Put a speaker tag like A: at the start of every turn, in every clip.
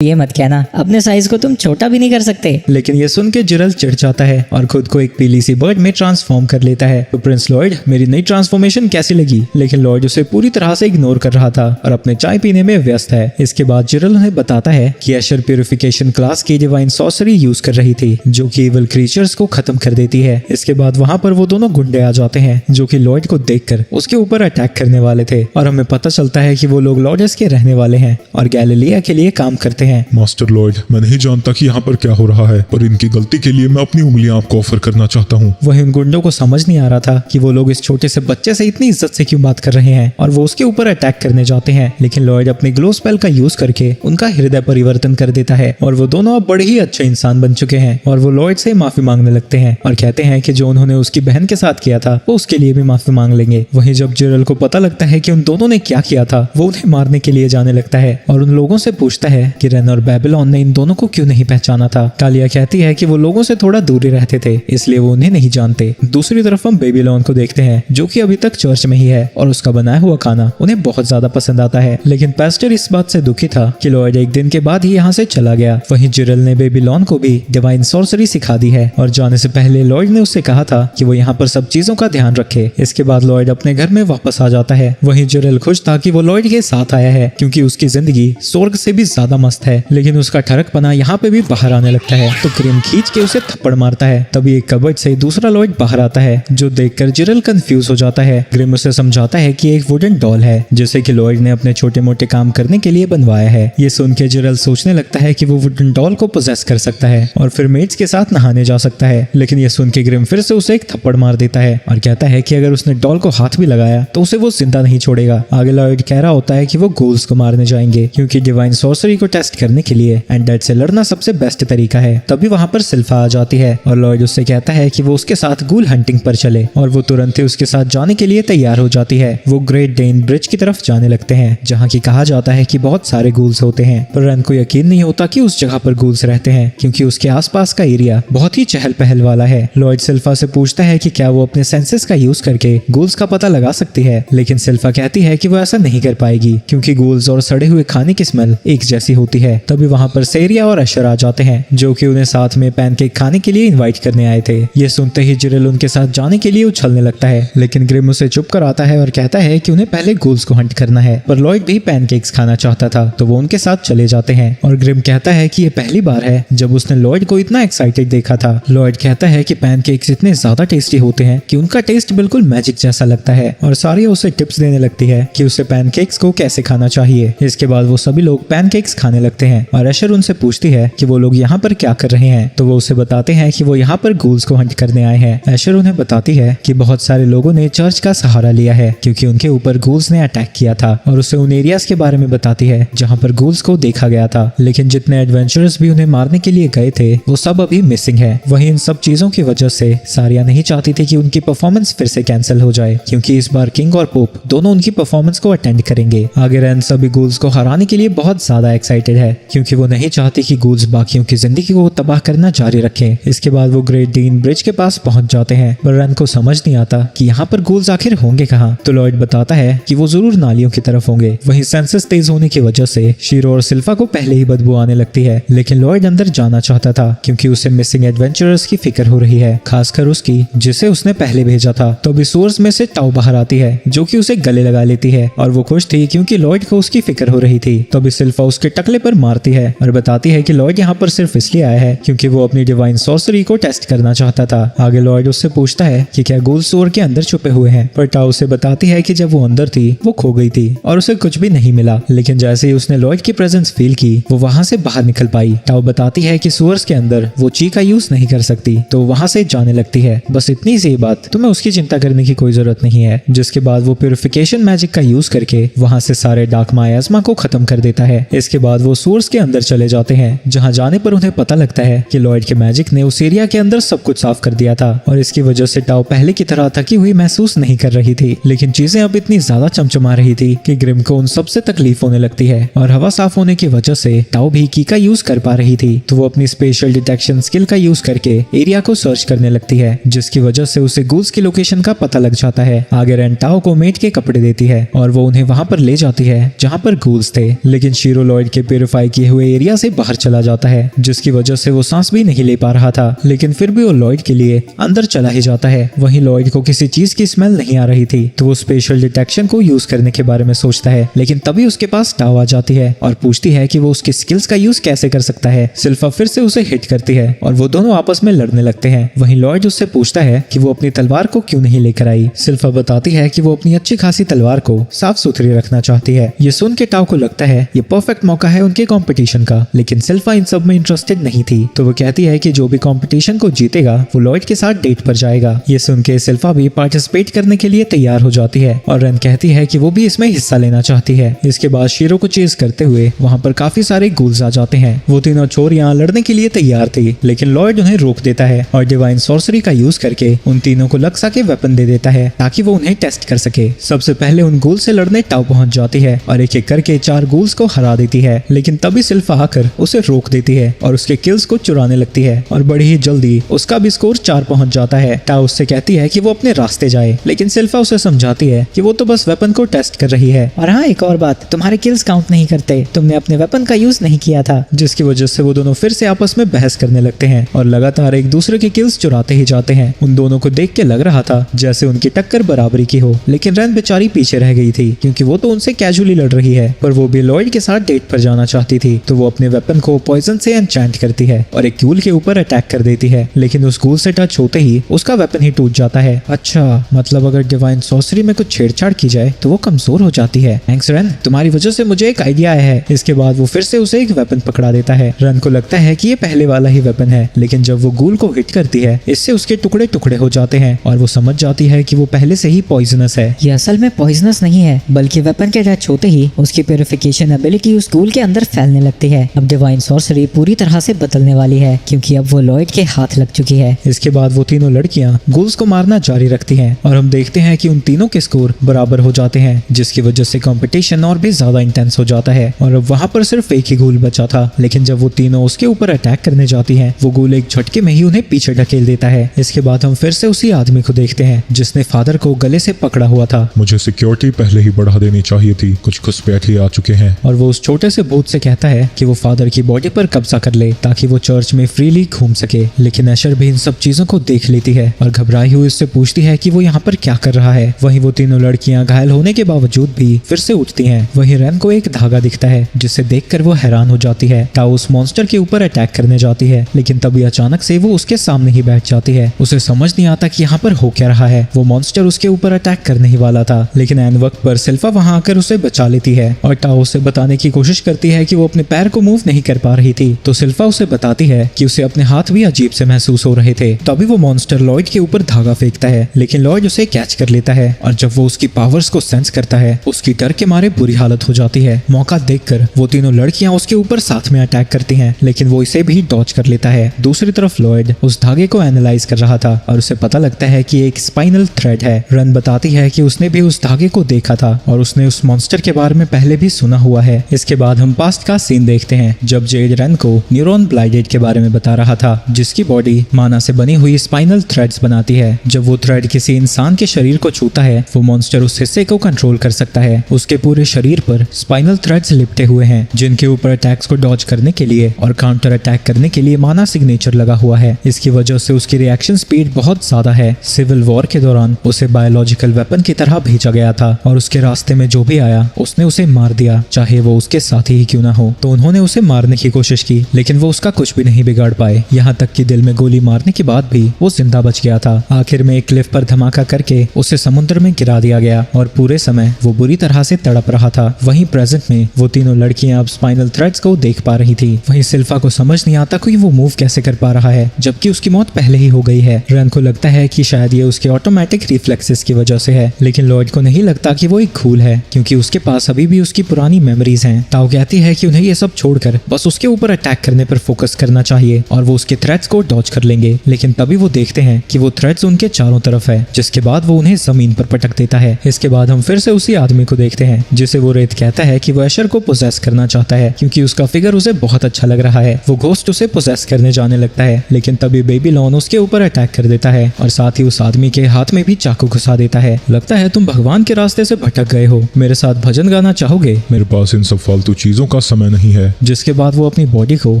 A: ये मत कहना अपने साइज को तुम छोटा भी नहीं कर सकते।
B: लेकिन ये सुन के जिरल चिढ़ जाता है और खुद को एक पीली सी बर्ड में ट्रांसफॉर्म कर लेता है। तो प्रिंस लॉयड मेरी नई ट्रांसफॉर्मेशन कैसी लगी? लेकिन लॉयड उसे पूरी तरह से इग्नोर कर रहा था और अपने चाय पीने में व्यस्त है। इसके बाद जिरल उन्हें बताता है कि एशर प्यूरिफिकेशन क्लास की डिवाइन सॉर्सरी यूज कर रही थी जो कि इविल क्रीचर्स को खत्म कर देती है। इसके बाद वहाँ पर वो दोनों गुंडे आ जाते हैं जो कि लॉयड को देखकर उसके ऊपर अटैक करने वाले थे और हमें पता चलता है कि वो लोग लॉर्डस के रहने वाले हैं और गैलिलिया के लिए काम करते हैं।
C: मास्टर लॉयड, मैं नहीं जानता कि यहाँ पर क्या हो रहा है, पर इनकी गलती के लिए मैं अपनी उंगलियां आपको ऑफर करना चाहता हूँ।
B: वही उन गुंडों को समझ नहीं आ रहा था कि वो लोग इस छोटे से बच्चे से इतनी इज्जत से क्यों बात कर रहे हैं और वो उसके ऊपर अटैक करने जाते हैं। लेकिन लॉयड अपनी ग्लो स्पेल का यूज करके उनका हृदय परिवर्तन कर देता है और वो दोनों अब बड़े ही अच्छे इंसान बन चुके हैं और वो लॉयड से माफी मांगने लगते हैं और कहते हैं कि जो उन्होंने उसकी बहन के साथ किया था वो उसके लिए भी माफी मांग लेंगे। वहीं जब जिरल को पता लगता है कि उन दोनों ने क्या किया था, वो उन्हें मारने के लिए जाने लगता है और उन लोगों से पूछता है कि रेन और बेबीलोन ने इन दोनों को क्यों नहीं पहचाना था। कालिया कहती है कि वो लोगों से थोड़ा दूरी रहते थे इसलिए वो उन्हें नहीं जानते। दूसरी तरफ हम बेबीलोन को देखते हैं जो कि अभी तक चर्च में ही है और उसका बनाया हुआ खाना उन्हें बहुत ज्यादा पसंद आता है। लेकिन पेस्टर इस बात से दुखी था कि लॉयड एक दिन के बाद ही यहाँ से चला गया। वहीं जिरल ने बेबीलोन को भी डिवाइन सॉर्सरी सिखा दी है और जाने से पहले लॉयड ने उससे कहा था कि वो यहाँ पर सब चीजों का ध्यान रखे। इसके बाद लॉयड अपने घर में वापस आ जाता है। वहीं जिरल खुश था कि वो लॉयड के साथ आया है क्योंकि उसकी जिंदगी स्वर्ग से भी ज्यादा मस्त है। लेकिन उसका ठरकपना यहाँ पे भी बाहर आने लगता है तो ग्रिम खींच के उसे थप्पड़ मारता है। तभी एक कबर्ड से दूसरा लॉयड बाहर आता है जो देखकर जिरल कंफ्यूज हो जाता है। ग्रिम उसे समझाता है कि एक वुडन डॉल है जिसे कि लॉयड ने अपने छोटे मोटे काम करने के लिए बनवाया है। ये सुन के जिरल सोचने लगता है कि वो वुडन डॉल को पोजेस कर सकता है और फिर मेट्स के साथ नहाने जा सकता है। लेकिन ये सुन के ग्रिम फिर से उसे एक थप्पड़ मार देता है और कहता है कि अगर उसने डॉल को हाथ भी लगाया तो उसे वो जिंदा नहीं छोड़ेगा। आगे लॉयड कह रहा होता है कि वो गोल्स को मारने जाएंगे क्योंकि डिवाइन सॉर्सरी को टेस्ट करने के लिए अनडेड से लड़ना सबसे बेस्ट तरीका है। तभी वहाँ पर सिल्फा आ जाती है और लॉयड उससे कहता है कि वो उसके साथ गूल हंटिंग पर चले और वो तुरंत ही उसके साथ जाने के लिए तैयार हो जाती है। वो ग्रेट डेन ब्रिज की तरफ जाने लगते हैं जहाँ की कहा जाता है कि बहुत सारे गूल्स होते हैं, पर रन को यकीन नहीं होता कि उस जगह पर गूल्स रहते हैं क्योंकि उसके आसपास का एरिया बहुत ही चहल पहल वाला है। लॉयड सिल्फा से पूछता है कि क्या वो अपने सेंसेस का यूज करके गूल्स का पता लगा सकती है, लेकिन सिल्फा कहती है कि वो ऐसा नहीं कर पाएगी क्योंकि गूल्स और सड़े हुए खाने की स्मेल एक जैसी होती है। तभी वहाँ पर सेरिया और एशर आ जाते हैं जो कि उन्हें साथ में पैनकेक खाने के लिए इनवाइट करने आए थे। ये सुनते ही जिरल उनके साथ जाने के लिए उछलने लगता है लेकिन ग्रिम उसे चुप कराता है और कहता है कि उन्हें पहले गूल्स को हंट करना है। पर लॉयड भी पैनकेक्स खाना चाहता था तो वो उनके साथ चले जाते हैं और ग्रिम कहता है कि ये पहली बार है जब उसने लॉयड को इतना एक्साइटेड देखा था। लॉयड कहता है कि पैनकेक्स इतने ज्यादा टेस्टी होते हैं कि उनका टेस्ट बिल्कुल मैजिक जैसा लगता है और सारिया उसे टिप्स देने लगती है कि उसे पैनकेक्स को कैसे खाना चाहिए। इसके बाद वो सभी लोग पैनकेक्स खाने लगते हैं और एशर उनसे पूछती है कि वो लोग यहाँ पर क्या कर रहे हैं तो वो उसे बताते हैं कि वो यहाँ पर गूल्स को हंट करने आए हैं। एशर उन्हें बताती है कि बहुत सारे लोगों ने चर्च का सहारा लिया है क्योंकि उनके ऊपर गूल्स ने अटैक किया था और उसे उन एरियाज के बारे में बताती है जहाँ पर गूल्स को देखा गया था। लेकिन जितने एडवेंचरर्स भी उन्हें मारने के लिए गए थे वो सब अभी मिसिंग है। वहीं इन सब चीजों की वजह से सारिया नहीं चाहती थी कि उनकी परफॉर्मेंस फिर से कैंसिल हो जाए क्योंकि इस बार किंग और पोप दोनों उनकी परफॉर्मेंस को अटेंड करेंगे। आगे रैन सभी गूल्स को हराने के लिए बहुत ज्यादा एक्साइटेड है क्योंकि वो नहीं चाहती कि गूल्स बाकियों की जिंदगी को तबाह करना जारी रखें। इसके बाद वो ग्रेट डीन ब्रिज के पास पहुंच जाते हैं पर रैन को समझ नहीं आता कि यहाँ पर गूल्स आखिर होंगे कहाँ। तो लॉयड बताता है कि वो जरूर नालियों की तरफ होंगे। वहीं सेंसेस तेज होने की वजह से शीरो और सिल्फा को पहले ही बदबू आने लगती है लेकिन लॉयड अंदर जाना चाहता था क्योंकि उसे मिसिंग एडवेंचरर्स की फिक्र हो रही है, खासकर उसकी जिसे उसने पहले भेजा था। तो अभी सोर्स में से टाउ बाहर आती है जो कि उसे गले लगा लेती है और वो खुश थी क्योंकि लॉयड को उसकी फिक्र हो रही थी। तो अभी सिल्फा उसके टकले पर मारती है और बताती है कि लॉयड यहाँ पर सिर्फ इसलिए आया है क्योंकि वो अपनी डिवाइन सॉर्सरी को टेस्ट करना चाहता था। आगे लॉयड उससे पूछता है कि क्या गूल्स स्टोर के अंदर छुपे हुए हैं, पर टाउ उसे बताती है कि जब वो अंदर थी वो खो गई थी और उसे कुछ भी नहीं मिला। लेकिन जैसे ही उसने लॉयड की प्रेजेंस फील की वो वहाँ से बाहर निकल पाई। टाउ बताती है कि सुअर्स के अंदर वो ची का यूज नहीं कर सकती तो वहाँ से जाने लगती है। बस इतनी सी बात, तुम्हें उसकी चिंता करने की कोई जरूरत नहीं है। जिसके बाद वो प्यूरिफिकेशन मैजिक का यूज करके वहाँ से सारे डार्क मायाज़मा को खत्म कर देता है। इसके बाद वो सोर्स के अंदर चले जाते हैं जहाँ जाने पर उन्हें पता लगता है कि लॉयड के मैजिक ने उस एरिया के अंदर सब कुछ साफ कर दिया था और इसकी वजह से टाउ पहले की तरह थकी हुई महसूस नहीं कर रही थी। लेकिन चीजें अब इतनी ज्यादा चमचमा रही थी कि ग्रिम को उन सबसे तकलीफ होने लगती है और हवा साफ होने की वजह से टाउ भी की का यूज कर पा रही थी। तो वो अपनी स्पेशल डिटेक्शन स्किल का यूज करके एरिया को सर्च करने लगती है जिसकी वजह से उसे गूल्स की लोकेशन का पता लग जाता है। आगे रैन टाउ को मेट के कपड़े देती है और वो उन्हें वहां पर ले जाती है जहां पर गूल्स थे। लेकिन शीरो लॉयड के प्यूरिफाई किए हुए एरिया से बाहर चला जाता है, जिसकी वजह से वो सांस भी नहीं ले पा रहा था। लेकिन फिर भी वो लॉयड के लिए अंदर चला ही जाता है। वहीं लॉयड को किसी चीज की स्मेल नहीं आ रही थी, तो वो स्पेशल डिटेक्शन को यूज करने के बारे में सोचता है। लेकिन तभी उसके पास टाओ आ जाती है और पूछती है कि वो उसकी स्किल्स का यूज कैसे कर सकता है। सिल्फा फिर से उसे हिट करती है और वो दोनों आपस में लड़ने लगते हैं। वहीं लॉयड उससे पूछता है कि वो अपनी तलवार को क्यों नहीं लेकर आई। सिल्फा बताती है कि वो अपनी अच्छी खासी तलवार को साफ सुथरी रखना चाहती है। ये सुन के टाओ को लगता है ये परफेक्ट मौका है उनके कंपटीशन का, लेकिन सिल्फा इन सब में इंटरेस्टेड नहीं थी। तो वो कहती है कि जो भी कंपटीशन को जीतेगा वो लॉयड के साथ डेट पर जाएगा। ये सुन के सिल्फा भी पार्टिसिपेट करने के लिए तैयार हो जाती है और रन कहती है कि वो भी इसमें हिस्सा लेना चाहती है। इसके बाद शीरो को चेज करते हुए वहाँ पर काफी सारे गूल्स आ जाते हैं। वो तीनों चोर यहाँ लड़ने के लिए तैयार थी, लेकिन लॉयड उन्हें रोक देता है और डिवाइन सॉर्सरी का यूज करके उन तीनों को लक्सा के वेपन दे देता है ताकि वो उन्हें टेस्ट कर सके। सबसे पहले उन गूल्स से लड़ने टाओ पहुंच जाती है और एक एक करके 4 गूल्स को हरा देती है। लेकिन तभी सिल्फा आकर उसे रोक देती है और उसके किल्स को चुराने लगती है और बड़ी ही जल्दी उसका भी स्कोर 4 पहुंच जाता है। टाओ उससे कहती है कि वो अपने रास्ते जाए, लेकिन सिल्फा उसे समझाती है कि वो तो बस वेपन को टेस्ट कर रही है।
A: और हाँ, एक और बात, तुम्हारे किल्स काउंट नहीं करते, तुमने अपने वेपन का यूज नहीं किया था।
B: जिसकी वजह से वो दोनों फिर से आपस में बहस करने लगते हैं और लगातार एक दूसरे के किल्स चुराते ही जाते हैं। उन दोनों को देख के लग रहा था जैसे उनकी टक्कर बराबरी की हो, लेकिन रैन बेचारी पीछे रह गई थी क्योंकि वो तो उनसे कैजुअली लड़ रही है, पर वो भी लॉयड के साथ डेट पर जाना चाहती थी। तो वो अपने वेपन को पॉइजन से एन्चेंट करती है और एक गूल के ऊपर अटैक कर देती है, लेकिन उस गूल से टच होते ही उसका वेपन ही टूट जाता है। अच्छा, मतलब अगर डिवाइन सॉर्सरी में कुछ छेड़छाड़ की जाए तो वो कमजोर हो जाती है। थैंक्स रैन, तुम्हारी वजह से मुझे एक आइडिया आया है। इसके बाद वो फिर से उसे एक वेपन पकड़ा देता है। रैन को लगता है कि ये पहले वाला ही वेपन है, लेकिन जब वो गूल को हिट करती है इससे उसके टुकड़े टुकड़े हो जाते हैं और वो समझ जाती है कि वो पहले से ही पॉइजनस है।
A: ये असल में पॉइजनस नहीं है, बल्कि वेपन के टच होते ही उसकी प्यूरिफिकेशन एबिलिटी उस गूल के अंदर फैलने लगती है। अब डिवाइन सॉर्सरी पूरी तरह से बदलने वाली है क्योंकि अब वो लॉयड के हाथ लग चुकी है।
B: इसके बाद वो तीनों लड़कियां गूल्स को मारना जारी रखती हैं और हम देखते हैं कि उन तीनों के स्कोर बराबर हो जाते हैं, जिसकी वजह से कंपटीशन और भी ज्यादा इंटेंस हो जाता है। और अब वहाँ पर सिर्फ एक ही गूल बचा था, लेकिन जब वो तीनों उसके ऊपर अटैक करने जाती हैं, वो गूल एक झटके में ही उन्हें पीछे ढकेल देता है। इसके बाद हम फिर से उसी आदमी को देखते हैं जिसने फादर को गले से पकड़ा हुआ था।
C: मुझे सिक्योरिटी पहले ही बढ़ा देनी चाहिए थी, कुछ घुसपैठ ही आ चुके हैं।
B: और वो उस छोटे से भूत से कहता है कि वो फादर की बॉडी पर कब्जा कर ले ताकि वो चर्च में फ्रीली घूम सके। लेकिन एशर भी इन सब चीजों को देख लेती है और घबराई हुई उससे पूछती है कि वो यहाँ पर क्या कर रहा है। वहीं वो तीनों लड़कियां घायल होने के बावजूद भी फिर से उठती हैं। वहीं रैन को एक धागा दिखता है जिसे देखकर वो हैरान हो जाती है। टाओ उस मॉन्स्टर के ऊपर अटैक करने जाती है, लेकिन तभी अचानक से वो उसके सामने ही बैठ जाती है। उसे समझ नहीं आता कि यहाँ पर हो क्या रहा है। वो मॉन्स्टर उसके ऊपर अटैक करने ही वाला था, लेकिन ऐन वक्त पर सिल्फा वहां आकर उसे बचा लेती है और टाओ उसे बताने की कोशिश करती है कि वो अपने पैर को मूव नहीं कर पा रही थी। तो सिल्फा उसे बताती है कि उसे अपने हाथ भी अजीब से महसूस हो रहे थे। तभी वो मॉन्स्टर लॉयड के ऊपर धागा फेंकता है, लेकिन लॉयड उसे कैच कर लेता है और जब वो उसकी पावर्स को सेंस करता है उसकी डर के मारे बुरी हालत हो जाती है। मौका देखकर वो तीनों लड़कियां उसके ऊपर साथ में अटैक करती हैं, लेकिन वो इसे भी डॉज कर लेता है। दूसरी तरफ लॉयड उस धागे को एनालाइज कर रहा था और उसे पता लगता है कि एक स्पाइनल थ्रेड है। रन बताती है कि उसने भी उस धागे को देखा था और उसने उस मॉन्स्टर के बारे में पहले भी सुना हुआ है। इसके बाद हम पास्ट का सीन देखते हैं जब जेड रन को न्यूरॉन ब्लाइडेड के बारे में बता रहा था, जिसकी बॉडी माना से बनी हुई स्पाइनल थ्रेड्स बनाती है। जब वो थ्रेड किसी इंसान के शरीर को छूता है वो मॉन्स्टर उस हिस्से को कंट्रोल कर सकता है। उसके पूरे शरीर पर स्पाइनल थ्रेड्स लिपटे हुए हैं जिनके ऊपर अटैक्स को डॉज करने के लिए और काउंटर अटैक करने के लिए माना सिग्नेचर लगा हुआ है। इसकी वजह से उसकी रिएक्शन स्पीड बहुत ज्यादा है। सिविल वॉर के दौरान उसे बायोलॉजिकल वेपन की तरह भेजा गया था और उसके रास्ते में जो भी आया उसने उसे मार दिया, चाहे वो उसके साथी ही क्यों ना हो। तो उन्होंने उसे मारने की कोशिश की, लेकिन वो उसका कुछ भी नहीं बिगाड़ पाए। यहाँ तक कि दिल में गोली मारने के बाद भी वो जिंदा बच गया था। आखिर में एक क्लिफ पर धमाका करके उसे समुद्र में गिरा दिया गया और पूरे समय वो बुरी तरह से तड़प रहा था। वहीं प्रेजेंट में वो तीनों लड़कियां अब स्पाइनल थ्रेड्स को देख पा रही थी। वहीं सिल्फा को समझ नहीं आता कि वो मूव कैसे कर पा रहा है जबकि उसकी मौत पहले ही हो गई है। रन को लगता है कि शायद ये उसके ऑटोमेटिक रिफ्लेक्सेस की वजह से है, लेकिन लॉयड को नहीं लगता कि वो एक घूल है क्योंकि उसके पास अभी भी उसकी पुरानी मेमोरीज हैं। टाओ कहती है कि उन्हें ये सब छोड़कर बस उसके ऊपर अटैक करने पर फोकस करना चाहिए और वो उसके थ्रेड्स को डॉज कर लेंगे। लेकिन तभी वो देखते हैं कि वो थ्रेड्स उनके चारों तरफ है, जिसके बाद वो उन्हें जमीन पर पटक देता है। इसके बाद हम फिर से उसी आदमी को देखते हैं जिसे वो रेत कहता है कि वो एशर को पोजेस करना चाहता है क्योंकि उसका फिगर उसे बहुत अच्छा लग रहा है। वो घोस्ट उसे पोजेस करने जाने लगता है, लेकिन तभी बेबीलोन उसके ऊपर अटैक कर देता है और साथ ही उस आदमी के हाथ में भी चाकू घुसा देता है। लगता है तुम भगवान के रास्ते से भटक गए हो, मेरे साथ भजन गाना चाहोगे?
C: मेरे पास इन सब फालतू चीजों का का समय नहीं है।
B: जिसके बाद वो अपनी बॉडी को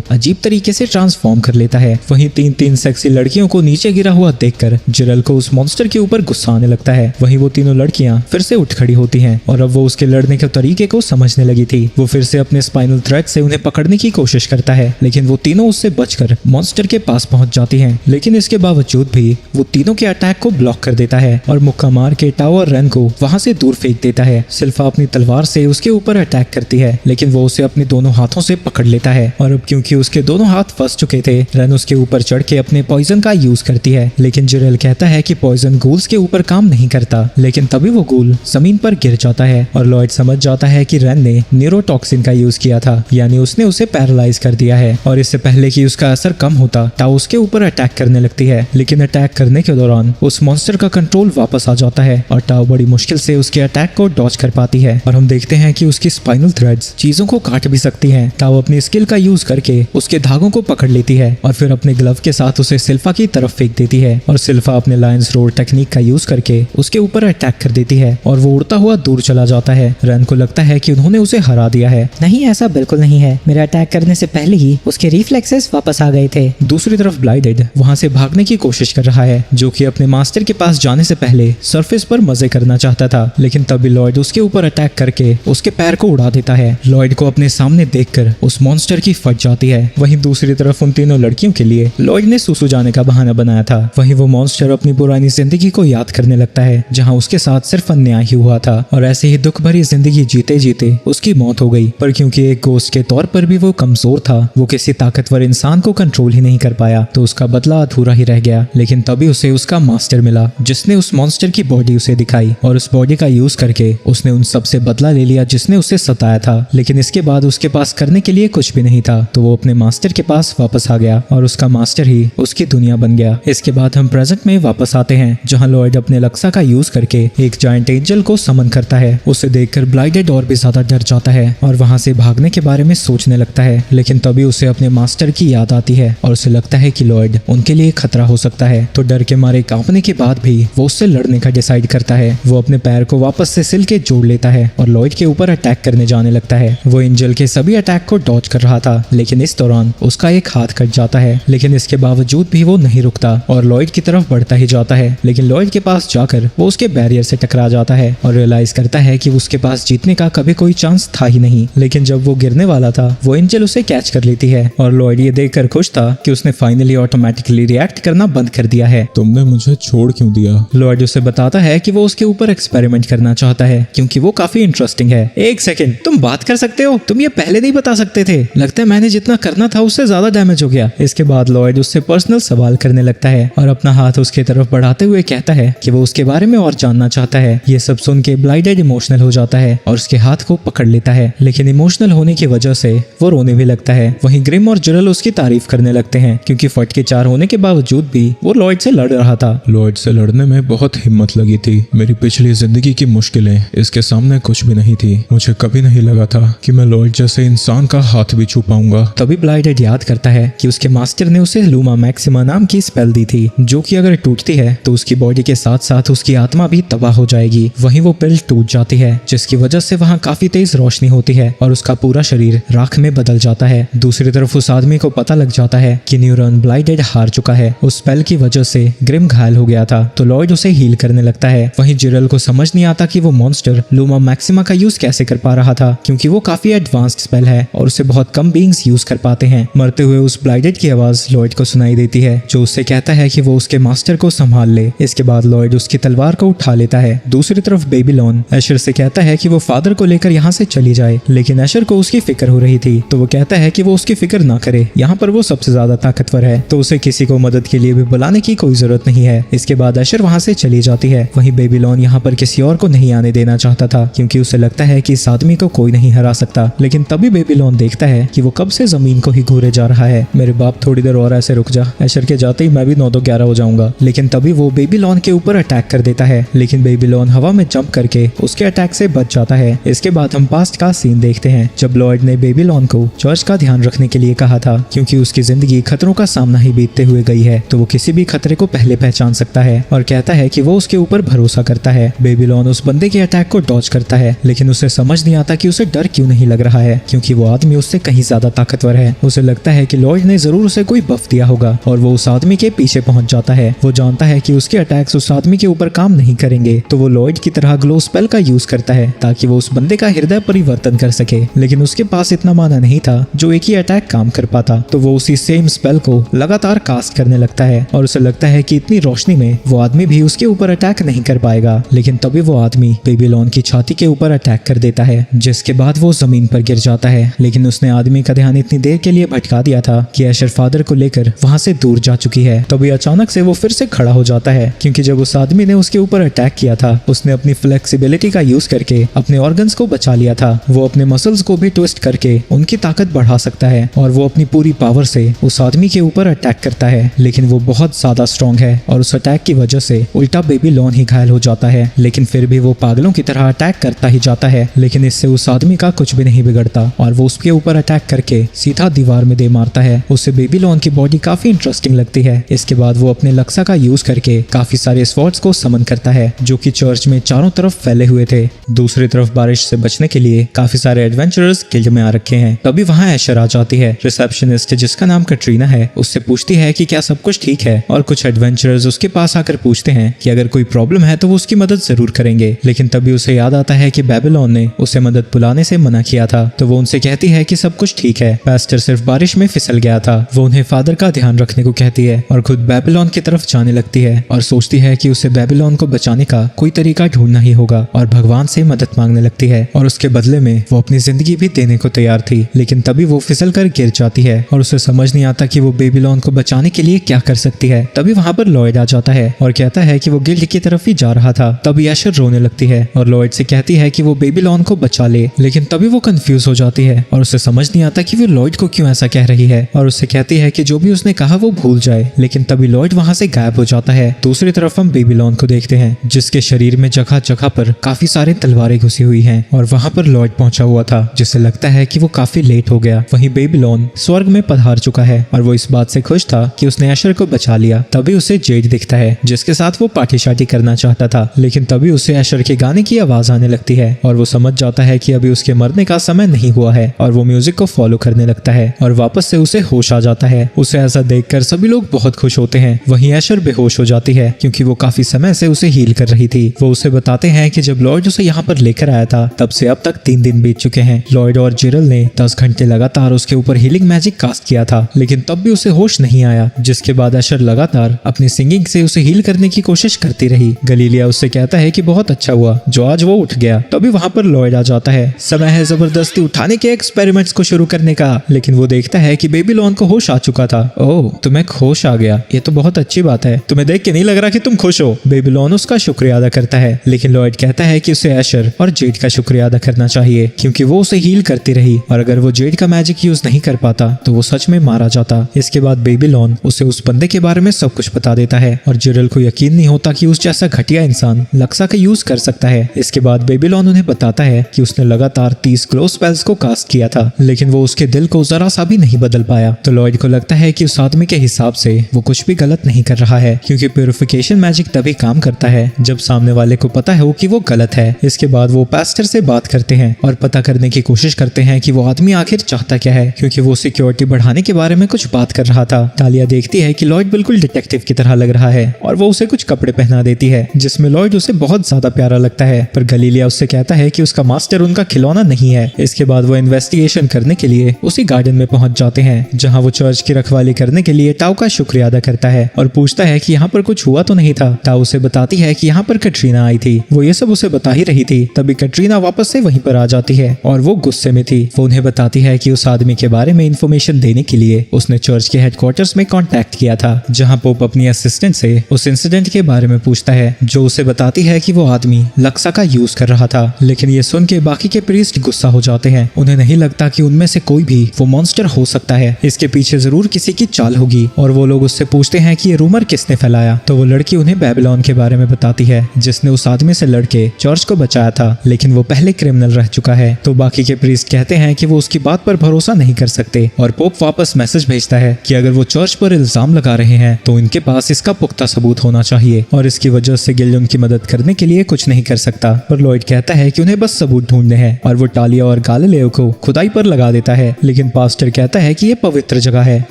B: अजीब तरीके से ट्रांसफॉर्म कर लेता है। वहीं तीन सेक्सी लड़कियों को नीचे गिरा हुआ देखकर जिरल को उस मॉन्स्टर के ऊपर गुस्सा आने लगता है। वहीं वो तीनों लड़कियां फिर से उठ खड़ी होती हैं और अब वो उसके लड़ने के तरीके को समझने लगी थी। वो फिर से अपने स्पाइनल थ्रेड से उन्हें पकड़ने की कोशिश करता है, लेकिन वो तीनों उससे बचकर मॉन्स्टर के पास पहुंच जाती हैं। लेकिन इसके बावजूद भी वो तीनों के अटैक को ब्लॉक कर देता है और मुक्का मार के टाओ और रेन को वहां से दूर फेंक देता है। सिल्फा अपनी तलवार से उसके ऊपर अटैक करती है, लेकिन वो उसे अपने दोनों हाथों से पकड़ लेता है और अब क्योंकि उसके दोनों हाथ फंस चुके थे, रेन उसके ऊपर चढ़ के अपने पॉइजन का यूज करती है। लेकिन जिरल कहता है कि पॉइजन गूल्स के ऊपर काम नहीं करता, लेकिन तभी वो गूल जमीन पर गिर जाता है और लॉयड समझ जाता है कि रेन ने न्यूरोटॉक्सिन का यूज किया था, यानी उसने उसे पैरालाइज कर दिया है। और इससे पहले कि उसका असर कम होता, टाओ उसके ऊपर अटैक करने लगती है, लेकिन अटैक करने के दौरान उस मॉन्स्टर का कंट्रोल वापस आ जाता है और टाओ बड़ी मुश्किल से उसके अटैक को डॉज कर पाती है। और हम देखते हैं कि उसकी स्पाइनल थ्रेड्स चीजों को काट भी सकती हैं। टाओ अपनी स्किल का यूज करके उसके धागों को पकड़ लेती है और फिर अपने ग्लव के साथ उसे सिल्फा की तरफ फेंक देती है और सिल्फा अपने लायंस रोल टेक्निक का यूज करके उसके ऊपर अटैक कर देती है और वो उड़ता हुआ दूर चला जाता है। रेन को लगता है कि उन्होंने उसे हरा दिया है।
A: नहीं, ऐसा बिल्कुल नहीं है। मेरा अटैक करने से पहले ही उसके रिफ्लेक्सेस वापस आ गए थे।
B: दूसरी तरफ ब्लाइडेड वहां से भागने की कोशिश कर रहा है, जो कि अपने मास्टर के पास जाने से पहले सरफेस पर मजे करना चाहता था, लेकिन तभी लॉयड उसके ऊपर अटैक करके उसके पैर को उड़ा देता है। लॉयड को अपने सामने देखकर उस मॉन्स्टर की फट जाती है। वहीं दूसरी तरफ उन तीनों लड़कियों के लिए लॉयड ने सुसु जाने का बहाना बनाया था। वहीं वो मॉन्स्टर अपनी पुरानी जिंदगी को याद करने लगता है, जहां उसके साथ सिर्फ अन्याय ही हुआ था और ऐसे ही दुख भरी जिंदगी जीते जीते उसकी मौत हो गई। पर क्योंकि एक गोस्ट के तौर पर भी वो कमजोर था, वो किसी ताकतवर इंसान को कंट्रोल ही नहीं कर पाया, तो उसका बदला अधूरा ही रह गया। लेकिन तभी उसे उसका मास्टर मिला, जिसने उस मॉन्स्टर की बॉडी उसे दिखाई और उस बॉडी का यूज करके उसने उन सब से बदला ले लिया जिसने उसे सताया था। लेकिन इसके बाद उसके पास करने के लिए कुछ भी नहीं था, तो वो अपने मास्टर के पास वापस आ गया और उसका मास्टर ही उसकी दुनिया बन गया। इसके बाद हम प्रेजेंट में वापस आते हैं, जहां लॉयड अपने लक्सा का यूज करके एक जायंट एंजल को समन करता है। उसे देखकर ब्लाइडेड और भी ज्यादा डर जाता है और वहां से भागने के बारे में सोचने लगता है, लेकिन तभी उसे अपने मास्टर की याद आती है और उसे लगता है कि लॉयड उनके लिए खतरा हो सकता है। तो डर के मारे कांपने के बाद भी वो उससे लड़ने का डिसाइड करता है। वो अपने पैर को वापस से सिल के जोड़ लेता है और लॉयड के ऊपर अटैक करने जाने लगता है। वो एंजल के सभी अटैक को डॉज कर रहा था, लेकिन इस दौरान उसका एक हाथ कट जाता है, लेकिन इसके बावजूद भी वो नहीं रुकता और लॉयड की तरफ बढ़ता ही जाता है। लेकिन लॉयड के पास जाकर वो उसके बैरियर से टकरा जाता है और रियलाइज करता है कि उसके पास जीतने का कभी कोई चांस था ही नहीं। लेकिन जब वो गिरने वाला था, वो एंजल उसे कैच कर लेती है और लॉयड ये देखकर खुश था कि उसने फाइनली ऑटोमेटिकली रिएक्ट करना बंद कर दिया है।
C: तुमने मुझे छोड़ क्यों दिया?
B: लॉयड उसे बताता है कि वो उसके ऊपर एक्सपेरिमेंट करना चाहता है, क्योंकि वो काफी इंटरेस्टिंग है। एक सेकंड, तुम बात कर सकते हो? तुम ये पहले नहीं बता सकते थे। लगता है मैंने जितना करना था उससे ज्यादा डैमेज हो गया। इसके बाद लॉयड उससे पर्सनल सवाल करने लगता है और अपना हाथ उसके तरफ बढ़ाते हुए कहता है कि वो उसके बारे में और जानना चाहता है। ये सब सुन के ब्लाइडेड इमोशनल हो जाता है और उसके हाथ को पकड़ लेता है, लेकिन इमोशनल होने की वजह से वो रोने भी लगता है। वहीं ग्रिम और जिरल उसकी तारीफ करने लगते हैं, क्योंकि फट के 4 होने के बावजूद भी वो लॉयड से लड़ रहा था।
C: लॉयड से लड़ने में बहुत हिम्मत लगी थी। मेरी पिछली जिंदगी की मुश्किलें इसके सामने कुछ भी नहीं थी। मुझे कभी नहीं लगा था कि मैं लॉयड जैसे इंसान का हाथ भी छू पाऊंगा।
B: तभी ब्लाइडेड याद करता है कि उसके मास्टर ने उसे लूमा मैक्सिमा नाम की स्पेल दी थी, जो कि अगर टूटती है तो उसकी बॉडी के साथ साथ उसकी आत्मा भी तबाह हो जाएगी। वहीं वो पिल टूट जाती है, जिसकी वजह से वहाँ काफी तेज रोशनी होती है और उसका पूरा शरीर राख में बदल जाता है। दूसरी तरफ उस आदमी को पता लग जाता है कि न्यूरॉन ब्लाइडेड हार चुका है। उस स्पेल की वजह से ग्रिम घायल हो गया था, तो लॉयड उसे हील करने लगता है। वहीं जिरल को समझ नहीं आता कि वो मॉन्स्टर लूमा मैक्सिमा का यूज कैसे कर पा रहा था, क्योंकि वो काफी एडवांस्ड स्पेल है और उसे बहुत कम बीइंग्स यूज कर पाते हैं। मरते हुए उस ब्लाइडेड की आवाज लॉयड को सुनाई देती है, जो उससे कहता है कि वो उसके मास्टर को संभाल ले। इसके बाद लॉयड उसकी तलवार को उठा लेता है। दूसरी तरफ बेबीलोन एशर से कहता है कि वो फादर को लेकर यहाँ से चली जाए, लेकिन एशर को उसकी फिक्र हो रही थी, तो वो कहता है कि वो उसकी फिक्र ना करे, यहाँ पर वो सबसे ज्यादा ताकतवर है, तो उसे किसी को मदद के लिए भी बुलाने की कोई जरूरत नहीं है। इसके बाद एशर वहाँ से चली जाती है। वहीं बेबीलोन यहाँ पर किसी और को नहीं आने देना चाहता था, क्योंकि उसे लगता है कि इस आदमी को कोई नहीं हरा सकता। लेकिन तभी बेबीलोन देखता है कि वो कब से जमीन को ही घूरे जा रहा है। मेरे बाप, थोड़ी देर और ऐसे रुक जा, एशर के जाते ही मैं भी 9-11 हो जाऊंगा। लेकिन तभी वो बेबीलोन के ऊपर अटैक कर देता है, लेकिन बेबीलोन हवा में जंप करके उसके अटैक से बच जाता है। इसके बाद हम पास्ट का सीन देखते हैं, जब लॉयड ने बेबीलोन को चर्च का ध्यान रखने के लिए कहा था, क्योंकि उसकी जिंदगी खतरों का सामना ही बीतते हुए गई है, तो वो किसी भी खतरे को पहले पहचान सकता है और कहता है कि वो उसके ऊपर भरोसा करता है। बेबीलोन उस बंदे के अटैक को डॉज करता है, लेकिन उसे समझ नहीं आता कि उसे डर क्यों नहीं लग रहा है क्योंकि वो आदमी उससे कहीं ज्यादा ताकतवर है। उसे लगता है कि लॉयड ने जरूर उसे कोई बफ दिया होगा और वो उस आदमी के पीछे पहुंच जाता है। वो जानता है कि उसके अटैक्स उस आदमी के ऊपर काम नहीं करेंगे, तो वो लॉयड की तरह ग्लो स्पेल का यूज करता है ताकि वो उस बंदे का हृदय परिवर्तन कर सके। लेकिन उसके पास इतना माना नहीं था जो एक ही अटैक काम कर पाता, तो वो उसी सेम स्पेल को लगातार कास्ट करने लगता है और उसे लगता है कि इतनी रोशनी में वो आदमी भी उसके ऊपर अटैक नहीं कर पाएगा। लेकिन तभी वो आदमी बेबीलोन की छाती के ऊपर अटैक कर देता है, जिसके बाद वो जमीन पर गिर जाता है। लेकिन उसने आदमी का ध्यान इतनी देर के लिए भटका दिया था कि एशर फादर को लेकर वहां से दूर जा चुकी है। तभी अचानक से वो फिर से खड़ा हो जाता है क्योंकि जब उस आदमी ने उसके ऊपर अटैक किया था उसने अपनी फ्लेक्सिबिलिटी का यूज करके अपने ऑर्गन्स को बचा लिया था। वो अपने मसल्स को भी ट्विस्ट करके उनकी ताकत बढ़ा सकता है और वो अपनी पूरी पावर से उस आदमी के ऊपर अटैक करता है। लेकिन वो बहुत ज्यादा स्ट्रॉन्ग है और उस अटैक की वजह से उल्टा बेबीलोन ही घायल हो जाता है। लेकिन फिर भी वो पागलों की तरह अटैक करता ही जाता है, लेकिन इससे उस आदमी का कुछ भी नहीं बिगड़ता और वो उसके ऊपर अटैक करके सीधा दीवार में दे मारता है। उससे बेबीलोन की बॉडी काफी इंटरेस्टिंग लगती है। इसके बाद वो अपने लक्सा का यूज करके काफी सारे स्वॉर्ड्स को समन करता है जो कि चर्च में चारों तरफ फैले हुए थे। दूसरी तरफ बारिश से बचने के लिए काफी सारे एडवेंचरर्स गिल्ड में आ रखे हैं। तभी वहाँ एशर आ जाती है। रिसेप्शनिस्ट जिसका नाम कटरीना है उससे पूछती है कि क्या सब कुछ ठीक है, और कुछ एडवेंचरर्स उसके पास आकर पूछते हैं कि अगर कोई प्रॉब्लम है तो वो उसकी मदद जरूर करेंगे। लेकिन तभी उसे याद आता है कि बेबीलोन ने उसे मदद बुलाने से मना किया था, तो वो उनसे कहती है कि सब कुछ ठीक है, पास्टर सिर्फ बारिश में फिसल गया था। वो उन्हें फादर का ध्यान रखने को कहती है और खुद बेबीलोन की तरफ जाने लगती है और सोचती है कि उसे बेबीलोन को बचाने का कोई तरीका ढूंढना ही होगा और भगवान से मदद मांगने लगती है और उसके बदले में वो अपनी जिंदगी भी देने को तैयार थी। लेकिन तभी वो फिसल कर गिर जाती है और उसे समझ नहीं आता कि वो बेबीलोन को बचाने के लिए क्या कर सकती है। तभी वहाँ पर लॉयड आ जाता है और कहता है कि वो गिल्ड की तरफ ही जा रहा था। तभी एशर रोने लगती है और लॉयड से कहती है कि वो बेबीलोन को बचा ले। लेकिन तभी वो कंफ्यूज हो जाती है और उसे समझ नहीं आता कि वो लॉयड को क्यों ऐसा कह रही है और उससे कहती है कि जो भी उसने कहा वो भूल जाए। लेकिन तभी लॉयड वहाँ से गायब हो जाता है। दूसरी तरफ हम बेबीलोन को देखते हैं जिसके शरीर में जगह जगह पर काफी सारे तलवारें घुसी हुई हैं और वहाँ पर लॉयड पहुंचा हुआ था, जिससे लगता है कि वो काफी लेट हो गया। वहीं बेबीलोन स्वर्ग में पधार चुका है और वो इस बात से खुश था कि उसने एशर को बचा लिया। तभी उसे जेड दिखता है जिसके साथ वो पार्टी शार्टी करना चाहता था। लेकिन तभी उसे एशर के गाने की आवाज आने लगती है और वो समझ जाता है कि अभी उसके मरने का समय नहीं हुआ है और वो म्यूजिक को फॉलो करने लगता है और वापस से उसे होश आ जाता है। उसे ऐसा देखकर सभी लोग बहुत खुश होते हैं। वहीं एशर बेहोश हो जाती है क्योंकि वो काफी समय से उसे हील कर रही थी। वो उसे बताते हैं कि जब लॉयड उसे यहाँ पर लेकर आया था तब से अब तक 3 दिन बीत चुके हैं। लॉयड और जिरल ने 10 घंटे लगातार उसके ऊपर हीलिंग मैजिक कास्ट किया था, लेकिन तब भी उसे होश नहीं आया, जिसके बाद एशर लगातार अपनी सिंगिंग से उसे हील करने की कोशिश करती रही। गलीलिया उससे कहता है कि बहुत अच्छा हुआ जो आज वो उठ गया। तभी वहाँ पर लॉयड आ जाता है। समय है जबरदस्ती उठाने के एक्सपेरिमेंट्स को शुरू करने का। लेकिन वो देखता है कि बेबीलोन को होश आ चुका था। ओह, तुम्हें होश आ गया, ये तो बहुत अच्छी बात है। तुम्हें देख के नहीं लग रहा कि तुम खुश हो। बेबीलोन उसका शुक्रिया अदा करता है, लेकिन लॉयड कहता है कि उसे एशर और जेड का शुक्रिया अदा करना चाहिए क्योंकि वो उसे हील करती रही और अगर वो जेड का मैजिक यूज नहीं कर पाता तो वो सच में मारा जाता। इसके बाद बेबीलोन उसे उस बंदे के बारे में सब कुछ बता देता है और जिरल को यकीन नहीं होता कि उस जैसा घटिया इंसान लक्सा का यूज कर सकता है। इसके बाद बेबीलोन उन्हें बताता है कि उसने लगातार 30 ग्लो स्पेल्स को कास्ट किया था, लेकिन वो उसके दिल को जरा सा भी नहीं बदल पाया। तो लॉयड को लगता है कि उस आदमी के हिसाब से वो कुछ भी गलत नहीं कर रहा है क्योंकि प्यूरिफिकेशन मैजिक तभी काम करता है जब सामने वाले को पता हो कि वो गलत है। इसके बाद वो पास्टर से बात करते हैं और पता करने की कोशिश करते हैं कि वो आदमी आखिर चाहता क्या है, क्योंकि वो सिक्योरिटी बढ़ाने के बारे में कुछ बात कर रहा था। तालिया देखती है कि लॉयड बिल्कुल डिटेक्टिव की तरह लग रहा है और वो उसे कुछ कपड़े पहना देती है जिसमें लॉयड उसे बहुत ज्यादा प्यारा लगता है, पर गलीलिया उससे कहता है कि उसका मास्टर उनका खिलौना नहीं है। इसके बाद वो इन्वेस्टिगेशन करने के लिए उसी गार्डन में पहुंच जाते हैं जहां वो चर्च की रखवाली करने के लिए टाउ का शुक्रिया अदा करता है और पूछता है कि यहाँ पर कुछ हुआ तो नहीं था। टाउ उसे बताती है कि यहाँ पर कटरीना आई थी। वो ये सब उसे बता ही रही थी। तभी कटरीना वापस से वहीं पर आ जाती है और वो गुस्से में थी। वो उन्हें बताती है कि उस आदमी के बारे में इंफॉर्मेशन देने के लिए उसने चर्च के हेडक्वार्टर्स में कांटेक्ट किया था, जहां पोप अपनी असिस्टेंट से उस इंसिडेंट के बारे में पूछता है, जो उसे बताती है कि वो आदमी लक्सा का यूज कर रहा था। लेकिन ये सुन के बाकी के प्रीस्ट गुस्सा हो जाते हैं। उन्हें नहीं लगता कि उनमें से कोई भी वो मॉन्स्टर हो सकता है, इसके पीछे जरूर किसी की चाल होगी। और वो लोग उससे पूछते हैं कि ये रूमर किसने फैलाया। तो वो लड़की उन्हें बेबीलोन के बारे में बताती है जिसने उस आदमी से लड़के चर्च को बचाया था, लेकिन वो पहले क्रिमिनल रह चुका है। तो बाकी के प्रीस्ट कहते हैं कि वो उसकी बात पर भरोसा नहीं कर सकते और पोप वापस मैसेज भेजता है कि अगर वो चर्च पर इल्जाम लगा रहे हैं तो इनके पास इसका पुख्ता सबूत होना चाहिए और इसकी वजह से गिल्ड उनकी मदद करने के लिए कुछ नहीं कर सकता। पर लॉयड कहता है कि उन्हें बस सबूत ढूंढने हैं और वो टालिया और गालिलियो को खुदाई पर लगा देता है, लेकिन पास्टर कहता है कि ये पवित्र जगह है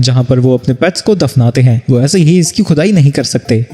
B: जहाँ पर वो अपने पेट्स को दफनाते हैं, वो ऐसे ही इसकी खुदाई नहीं कर सकते।